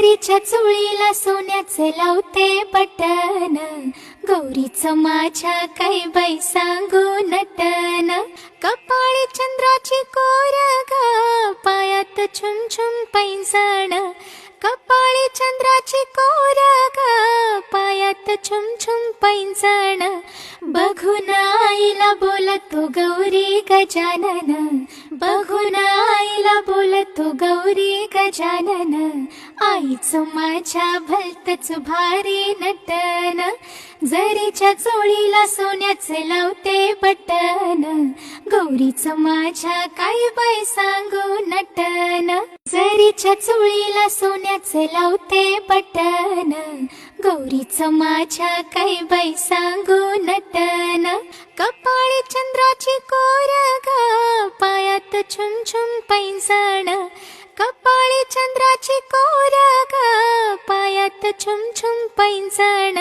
जरीच्या चुळीला सोन्याचे लावते बटन, गौरीचं माझ्या काही बाई सांगू नटन. कपाळी चंद्राची कोर ग, पायात छुम छुम पैंजण. कपाळी चंद्राची कोर ग, पायात छुम छुम पैंजण. बघून आईला बोलतो गौरी गजानन, बघून आईला बोलतो गौरी गजानन. आईचं माझ्या भलतच भारी नटन, जरीच्या चोळीला सोन्याचे लावते बटन, गौरीचं माझ्या काय बाई सांगू नटन. जरीच्या चोळीला सोन्याचे लावते बटन, गौरीचं माझ्या काय बाई सांगू नटन. कपाळी चंद्राची कोर ग, पायात छुम छुम पैंजण. कपाळी चंद्राची कोर ग, पायात छुम छुम पैंजण.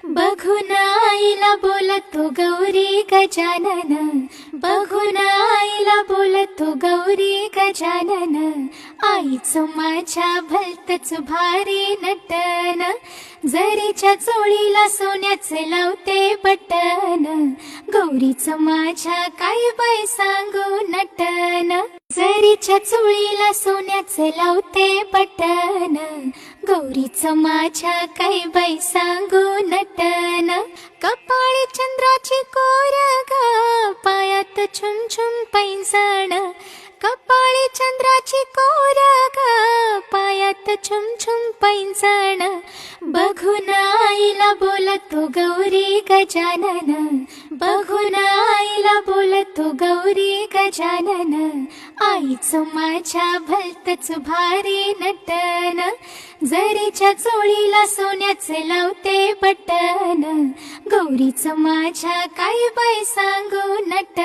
बघून आईला बोलतो गौरी गजानन, बघून आईला बोलतो गौरी गजानन. आईचं माझ्या भलतच भारी नटन, जरीच्या चोळीला सोन्याचे लावते बटन, गौरीचं माझ्या काय बाई सांगू नटन. जरीच्या चुळीला सोन्याचे लावते बटन, गौरीचं माझ्या काही बाई सांगू नटन. कपाळी चंद्राची कोर ग, पायात छुम छुम पैंजण. कपाळी चंद्राची कोर ग, पायात छुम छुम पैंजण. बघून आईला बोलतो गौरी गजानन, बघून आईला बोलतो गौरी गजानन. आईचं माझ्या भलतच भारी नटन, जरीच्या चोळीला सोन्याचे लावते बटन, गौरीचं माझ्या काय बाई सांगू नटन.